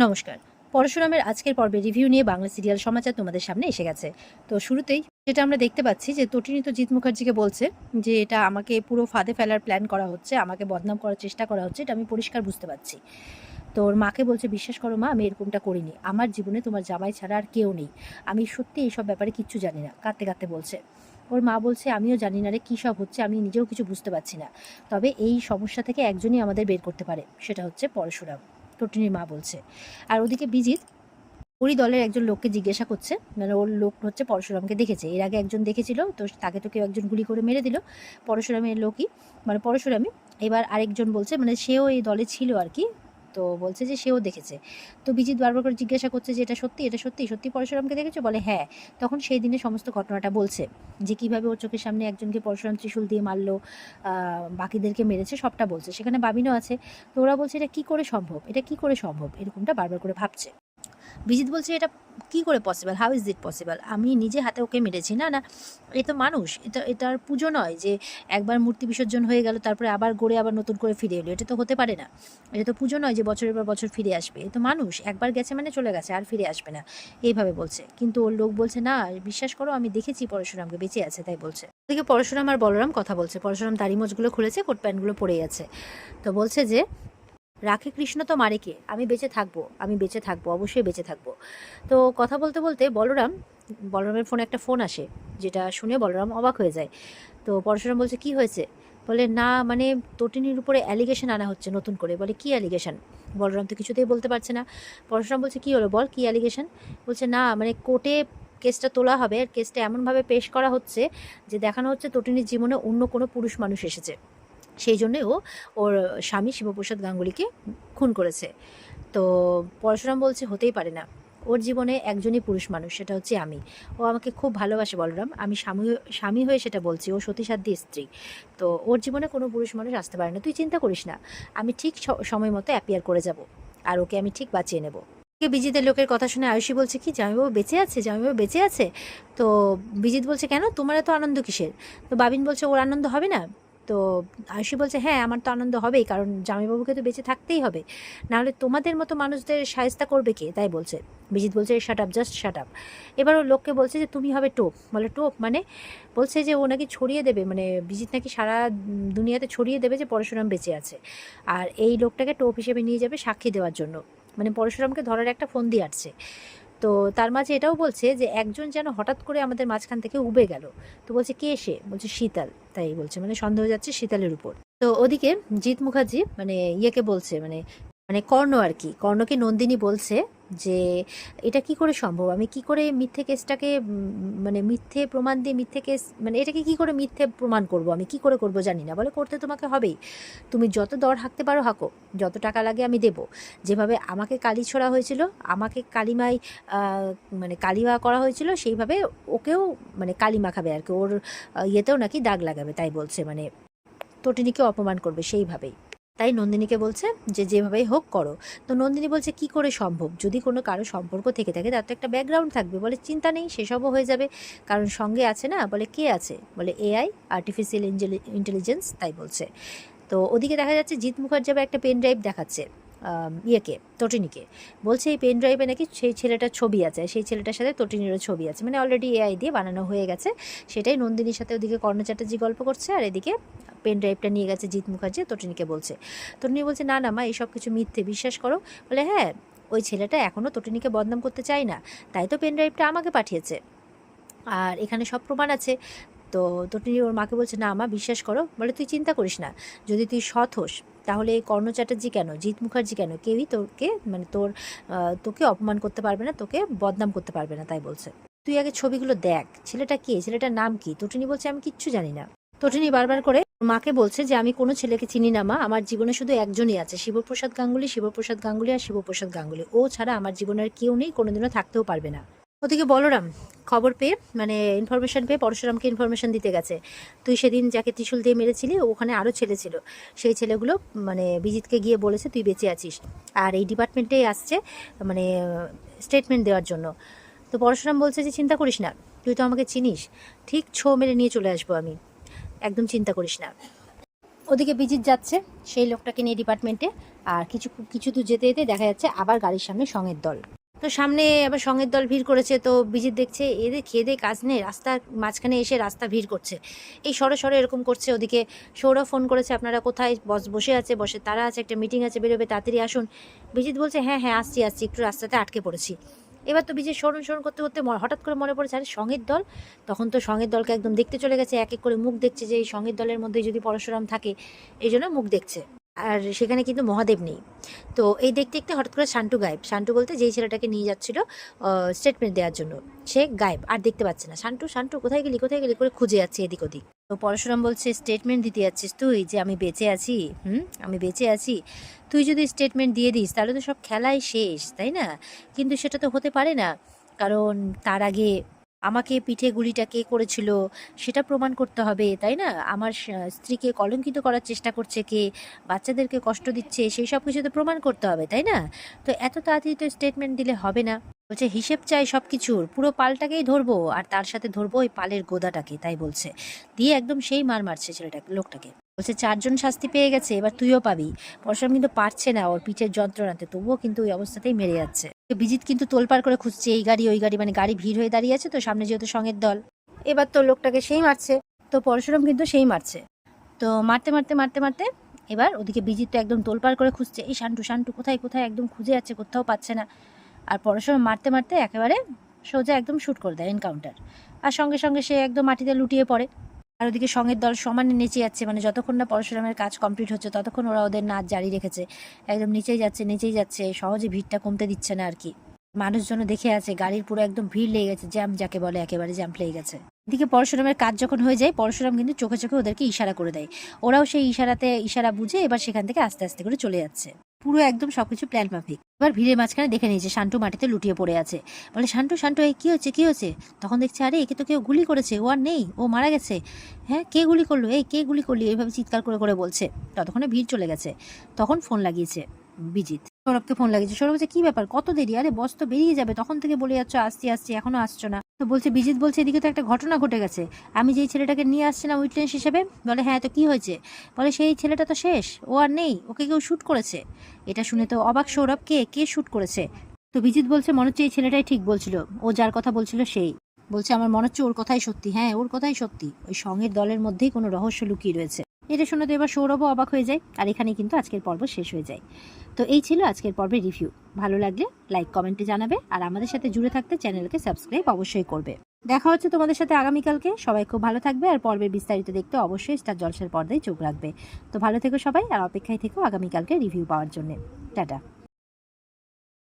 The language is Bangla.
নমস্কার। পরশুরামের আজকের পর্বে রিভিউ নিয়ে বাংলা সিরিয়াল সমাচার তোমাদের সামনে এসে গেছে। তো শুরুতেই যেটা আমরা দেখতে পাচ্ছি যে তটিনী তো জিৎ মুখার্জিকে বলছে যে এটা আমাকে পুরো ফাঁদে ফেলার প্ল্যান করা হচ্ছে, আমাকে বদনাম করার চেষ্টা করা হচ্ছে, এটা আমি পরিষ্কার বুঝতে পারছি। তো ওর মাকে বলছে, বিশ্বাস করো মা, আমি এরকমটা করিনি, আমার জীবনে তোমার জামাই ছাড়া আর কেউ নেই, আমি সত্যি এইসব ব্যাপারে কিচ্ছু জানি না, কাঁদতে কাঁদতে বলছে। ওর মা বলছে, আমিও জানি না রে কী সব হচ্ছে, আমি নিজেও কিছু বুঝতে পারছি না, তবে এই সমস্যা থেকে একজনই আমাদের বের করতে পারে, সেটা হচ্ছে পরশুরাম, তটিনীর মা বলছে। আর ওদিকে বিজিৎ ওরই দলের একজন লোককে জিজ্ঞাসা করছে, মানে ওর লোক হচ্ছে পরশুরামকে দেখেছে, এর আগে একজন দেখেছিল, তো তাকে তো কেউ একজন গুলি করে মেরে দিল, পরশুরামের লোকই, মানে পরশুরামই। এবার আরেকজন বলছে, মানে সেও এই দলে ছিল আর কি, তো বলছে যে সেও দেখেছে। তো বিজিৎ বারবার করে জিজ্ঞাসা করছে যে এটা সত্যি, এটা সত্যি সত্যি পরশুরামকে দেখেছো? বলে হ্যাঁ। তখন সেই দিনে সমস্ত ঘটনাটা বলছে, যে কীভাবে ওর চোখের সামনে একজনকে পরশুরাম ত্রিশূল দিয়ে মারলো, বাকিদেরকে মেরেছে, সবটা বলছে, সেখানে বাবিনও আছে। তো ওরা বলছে এটা কী করে সম্ভব, এটা কী করে সম্ভব, এরকমটা বারবার করে ভাবছে। বিজিৎ বলছে, এটা কি করে possible, how is it possible, আমি নিজে হাতে ওকে মেরেছি, না না, এ তো মানুষ, এটার পুজো নয় যে একবার মূর্তি বিসর্জন হয়ে গেল তারপরে আবার গড়ে আবার নতুন করে ফিরে এলো, এটা তো হতে পারে না। এটা তো পুজো নয় যে বছরের পর বছর ফিরে আসবে, এ তো মানুষ, একবার গেছে মানে চলে গেছে, আর ফিরে আসবে না, এইভাবে বলছে। কিন্তু ওর লোক বলছে, না বিশ্বাস করো, আমি দেখেছি পরশুরামকে, বেঁচে আছে, তাই বলছে। ওদিকে পরশুরাম আর বলরাম কথা বলছে, পরশুরাম দাড়ি মোজগুলো খুলেছে, কোট প্যান্টগুলো পরেই আছে। তো বলছে যে রাখে কৃষ্ণ তো মারে কে, আমি বেঁচে থাকবো, আমি বেঁচে থাকবো, অবশ্যই বেঁচে থাকবো। তো কথা বলতে বলতে বলরামের ফোনে একটা ফোন আসে, যেটা শুনে বলরাম অবাক হয়ে যায়। তো পরশুরাম বলছে, কি হয়েছে? বলে, না মানে তটিনীর উপরে অ্যালিগেশন আনা হচ্ছে নতুন করে। বলে, কি অ্যালিগেশন? বলরাম তো কিছুতেই বলতে পারছে না। পরশুরাম বলছে, কি হলো বল, কি অ্যালিগেশন? বলছে, না মানে কোর্টে কেসটা তোলা হবে, আর কেসটা এমনভাবে পেশ করা হচ্ছে যে দেখানো হচ্ছে তটিনীর জীবনে অন্য কোনো পুরুষ মানুষ এসেছে, সেই জন্যে ও ওর স্বামী শিবপ্রসাদ গাঙ্গুলিকে খুন করেছে। তো পরশুরাম বলছে, হতেই পারে না, ওর জীবনে একজনই পুরুষ মানুষ, সেটা হচ্ছে আমি, ও আমাকে খুব ভালোবাসে বলরাম, আমি স্বামী হয়ে সেটা বলছি, ও সতীসাধ্যী স্ত্রী, তো ওর জীবনে কোনো পুরুষ মানুষ আসতে পারে না, তুই চিন্তা করিস না, আমি ঠিক সময় মতো অ্যাপিয়ার করে যাব, আর ওকে আমি ঠিক বাঁচিয়ে নেব। বিজিতের লোকের কথা শুনে আয়ুষী বলছে, কি জামাইবাবু বেঁচে আছে, জামাইবাবু বেঁচে আছে? তো বিজিত বলছে, কেন, তোমার এত আনন্দ কিসের? তো বাবিন বলছে, ওর আনন্দ হবে না? তো আয়ুষী বলছে, হ্যাঁ আমার তো আনন্দ হবেই, কারণ জামাইবাবুকে তো বেঁচে থাকতেই হবে, নাহলে তোমাদের মতো মানুষদের সায়স্তা করবে কে, তাই বলছে। বিজিত বলছে, shut up, just shut up. এবার ও লোককে বলছে যে তুমি হবে টোপ। বলে, টোপ মানে? বলছে যে ও নাকি ছড়িয়ে দেবে, মানে বিজিত নাকি সারা দুনিয়াতে ছড়িয়ে দেবে যে পরশুরাম বেঁচে আছে, আর এই লোকটাকে টোপ হিসেবে নিয়ে যাবে সাক্ষী দেওয়ার জন্য, মানে পরশুরামকে ধরার একটা ফোন দিয়ে আসছে। তো তার মাঝে এটাও বলছে যে একজন যেন হঠাৎ করে আমাদের মাঝখান থেকে উবে গেল। তো বলছে, কে সে? বলছে, শীতল, তাই বলছে, মানে সন্দেহ যাচ্ছে শীতলের উপর। তো ওদিকে জিৎ মুখার্জি মানে ইয়েকে বলছে, মানে মানে কর্ণ আর কি, কর্ণকে নন্দিনী বলছে যে এটা কি করে সম্ভব, আমি কি করে মিথ্যে কেসটাকে মানে মিথ্যে প্রমাণ দিয়ে মিথ্যে কেস, মানে এটাকে কি করে মিথ্যে প্রমাণ করব, আমি কি করে করব জানি না। বলে, করতে তোমাকে হবেই, তুমি যত দর হাঁকতে পারো হাঁকো, যত টাকা লাগে আমি দেবো, যেভাবে আমাকে কালি ছোড়া হয়েছিল, আমাকে কালিমায় মানে কালিমা করা হয়েছিল, সেইভাবে ওকেও মানে কালি মাখাবে আর কি, ওর ইয়েতেও নাকি দাগ লাগাবে, তাই বলছে, মানে তটিনীকে অপমান করবে সেইভাবেই। তাই নন্দিনীকে বলছে যে যেভাবেই হোক করো। তো নন্দিনী বলছে, কি করে সম্ভব, যদি কোনো কারো সম্পর্ক থেকে থাকে তার তো একটা ব্যাকগ্রাউন্ড থাকবে। বলে, চিন্তা নেই, সেসবও হয়ে যাবে, কারণ সঙ্গে আছে না। বলে, কে আছে? বলে, এআই, আর্টিফিশিয়াল ইন্টেলিজেন্স, তাই বলছে। তো ওদিকে দেখা যাচ্ছে জিৎ মুখার্জি আবার একটা পেন ড্রাইভ দেখাচ্ছে ইয়েকে, তটিনীকে, বলছে এই পেন ড্রাইভে নাকি সেই ছেলেটার ছবি আছে, সেই ছেলেটার সাথে তটিনীরও ছবি আছে, মানে অলরেডি এআই দিয়ে বানানো হয়ে গেছে। সেটাই নন্দিনীর সাথে ওদিকে কর্ণ চ্যাটার্জি গল্প করছে, আর এদিকে পেন ড্রাইভটা নিয়ে গেছে জিৎ মুখার্জি তটিনীকে বলছে। তটিনী বলছে, না না মা, এইসব কিছু মিথ্যে, বিশ্বাস করো। বলে, হ্যাঁ, ওই ছেলেটা এখনও তটিনীকে বদনাম করতে চায় না, তাই তো পেন ড্রাইভটা আমাকে পাঠিয়েছে, আর এখানে সব প্রমাণ আছে। তো তটিনী ওর মাকে বলছে, না মা বিশ্বাস করো। বলে, তুই চিন্তা করিস না, যদি তুই সৎ হোস তাহলে কর্ণ চ্যাটার্জি কেন, জিৎ মুখার্জি কেন, কেউই তোকে মানে তোকে অপমান করতে পারবে না, তোকে বদনাম করতে পারবে না, তাই বলছে। তুই আগে ছবিগুলো দেখ, ছেলেটা কে, ছেলেটার নাম কি? তটিনী বলছে, আমি কিচ্ছু জানি না। তটিনী বারবার করে মাকে বলছে যে আমি কোনো ছেলেকে চিনি না মা, আমার জীবনে শুধু একজনই আছে, শিবপ্রসাদ গাঙ্গুলি, শিবপ্রসাদ গাঙ্গুলি আর শিবপ্রসাদ গাঙ্গুলি, ও ছাড়া আমার জীবনে আর কেউ নেই, কোনোদিনও থাকতেও পারবে না। ওদিকে বলরাম খবর পেয়ে, মানে ইনফরমেশন পেয়ে পরশুরামকে ইনফরমেশন দিতে গেছে, তুই সেদিন যাকে ত্রিশূল দিয়ে মেরেছিলি ওখানে আরও ছেলে ছিল, সেই ছেলেগুলো মানে বিজিতকে গিয়ে বলেছে তুই বেঁচে আছিস, আর এই ডিপার্টমেন্টেই আসছে মানে স্টেটমেন্ট দেওয়ার জন্য। তো পরশুরাম বলছে যে চিন্তা করিস না, তুই তো আমাকে চিনিস, ঠিক ছো মেরে নিয়ে চলে আসবো আমি, একদম চিন্তা করিস না। ওদিকে বিজিত যাচ্ছে সেই লোকটাকে নিয়ে ডিপার্টমেন্টে, আর কিছু দূর যেতে যেতে দেখা যাচ্ছে আবার গাড়ির সামনে সঙ্গের দল। তো সামনে আবার সঙ্গের দল ভিড় করেছে। তো বিজিত দেখছে এদের খেয়ে দিয়ে কাজ নেই, রাস্তার মাঝখানে এসে রাস্তা ভিড় করছে, এই সরে সরে এরকম করছে। ওদিকে সৌরভ ফোন করেছে, আপনারা কোথায়? বসে আছে, তারা আছে, একটা মিটিং আছে, বেরোবে, তাড়াতাড়ি আসুন। বিজিত বলছে হ্যাঁ হ্যাঁ আসছি, একটু রাস্তাতে আটকে পড়েছি। এবার তো বিজয় স্মরণ করতে করতে হঠাৎ করে মনে পড়েছে, আরে সঙ্গের দল। তখন তো সঙ্গের দলকে একদম দেখতে চলে গেছে, এক এক করে মুখ দেখছে যে এই সঙ্গের দলের মধ্যে যদি পরশুরাম থাকে, এই জন্য মুখ দেখছে। আর সেখানে কিন্তু মহাদেব নেই। তো এই দেখতে দেখতে হঠাৎ করে শান্টু গায়েব। শান্টু বলতে যেই ছেলেটাকে নিয়ে যাচ্ছিল স্টেটমেন্ট দেওয়ার জন্য, সে গায়েব, আর দেখতে পাচ্ছে না। শান্টু শান্টু কোথায় গেলি করে খুঁজে যাচ্ছে এদিক ওদিক। তো পরশুরাম বলছে স্টেটমেন্ট দিতে যাচ্ছিস তুই যে আমি বেঁচে আছি? আমি বেঁচে আছি? তুই যদি স্টেটমেন্ট দিয়ে দিস তাহলে তো সব খেলাই শেষ, তাই না? কিন্তু সেটা তো হতে পারে না, কারণ তার আগে আমাকে পিঠে গুলিটা কে করেছিল সেটা প্রমাণ করতে হবে, তাই না? আমার স্ত্রীকে কলঙ্কিত করার চেষ্টা করছে কে, বাচ্চাদেরকে কষ্ট দিচ্ছে, সেই সব কিছু তো প্রমাণ করতে হবে, তাই না? তো এত তাড়াতাড়ি তো স্টেটমেন্ট দিলে হবে না। বলছে হিসেব চাই সব কিছুর, পুরো পালটাকেই ধরবো, আর তার সাথে ধরবো ওই পালের গোদাটাকে, তাই বলছে। দিয়ে একদম সেই মার মারছে লোকটাকে। বলছে 4 জন শাস্তি পেয়ে গেছে, এবার তুইও পাবি। পরশুরাম কিন্তু পারছে না ওর পিঠের যন্ত্রণাতে, তবুও কিন্তু ওই অবস্থাতেই মেরে যাচ্ছে। বিজিত কিন্তু তোলপাড় করে খুঁজছে এই গাড়ি ওই গাড়ি, মানে গাড়ি ভিড় হয়ে দাঁড়িয়ে আছে তো সামনে, যেহেতু সঙ্গের দল। এবার তো লোকটাকে সেই মারছে, তো পরশুরাম কিন্তু সেই মারছে। তো মারতে মারতে মারতে মারতে এবার ওদিকে বিজিত তো একদম তোলপাড় করে খুঁজছে, এই শান্টু শান্টু কোথায় কোথায়, একদম খুঁজে যাচ্ছে, কোথাও পাচ্ছে না। আর পরশুরাম মারতে মারতে একেবারে সোজা একদম শ্যুট করে দেয়, এনকাউন্টার। আর সঙ্গে সঙ্গে সে একদম মাটিতে লুটিয়ে পড়ে। আর ওদিকে সঙ্গের দল সমানে নেচে যাচ্ছে, মানে যতক্ষণ না পরশুরামের কাজ কমপ্লিট হচ্ছে ততক্ষণ ওরা ওদের নাচ জারি রেখেছে, একদম নিচেই যাচ্ছে, সহজে ভিড়টা কমতে দিচ্ছে না আর কি। মানুষজন দেখে আছে, গাড়ির পুরো একদম ভিড় লেগে গেছে, জ্যাম যাকে বলে, একেবারে জ্যাম লেগে গেছে। এদিকে পরশুরামের কাজ যখন হয়ে যায়, পরশুরাম কিন্তু চোখে চোখে ওদেরকে ইশারা করে দেয়, ওরাও সেই ইশারা বুঝে এবার সেখান থেকে আস্তে আস্তে করে চলে যাচ্ছে, পুরো একদম সবকিছু প্ল্যান মাফিক। এবার ভিড়ের মাঝখানে দেখে নিয়েছে শান্টু মাটিতে লুটিয়ে পড়ে আছে। বলে শান্টু শান্টু এই কি হচ্ছে? তখন দেখছে আরে একে তো কেউ গুলি করেছে, ও আর নেই, ও মারা গেছে। হ্যাঁ কে গুলি করলো, কে গুলি করলি, এইভাবে চিৎকার করে করে বলছে। ততক্ষণে ভিড় চলে গেছে। তখন ফোন লাগিয়েছে বিজিত, সৌরভকে ফোন লাগিয়েছে। সৌরভ বলছে কি ব্যাপার, কত দেরি? আরে বস তো বেরিয়ে যাবে, তখন থেকে বলে যাচ্ছ আসছি এখনো আসছো না। তো বলছে বিজিত বলছে এদিকে তো একটা ঘটনা ঘটে গেছে, আমি যেই ছেলেটাকে নিয়ে আসছিলাম উইটনেস হিসেবে। বলে হ্যাঁ তো কি হয়েছে? বলে সেই ছেলেটা তো শেষ, ও আর নেই, ওকে কেউ শ্যুট করেছে। এটা শুনে তো অবাক সৌরভ, কে শ্যুট করেছে? তো বিজিত বলছে মনে হচ্ছে এই ছেলেটাই ঠিক বলছিল, ও যার কথা বলছিল সেই। বলছে আমার মনে হচ্ছে ওর কথাই সত্যি, হ্যাঁ ওর কথাই সত্যি, ওই সঙ্গের দলের মধ্যেই কোনো রহস্য লুকিয়ে রয়েছে। এটা শুনে তো এবার সৌরভও অবাক হয়ে যায়, আর এখানেই কিন্তু আজকের পর্ব শেষ হয়ে যায়। তো এই ছিল আজকের পর্বের রিভিউ। ভালো লাগলে লাইক কমেন্টে জানাবে, আর আমাদের সাথে জুড়ে থাকতে চ্যানেলকে সাবস্ক্রাইব অবশ্যই করবে। দেখা হচ্ছে তোমাদের সাথে আগামীকালকে। সবাই খুব ভালো থাকবে, আর পর্বের বিস্তারিত দেখতে অবশ্যই স্টার জলসার পর্দায় চোখ রাখবে। তো ভালো থেকো সবাই, আর অপেক্ষায় থেকো আগামীকালকে রিভিউ পাওয়ার জন্য। টাটা।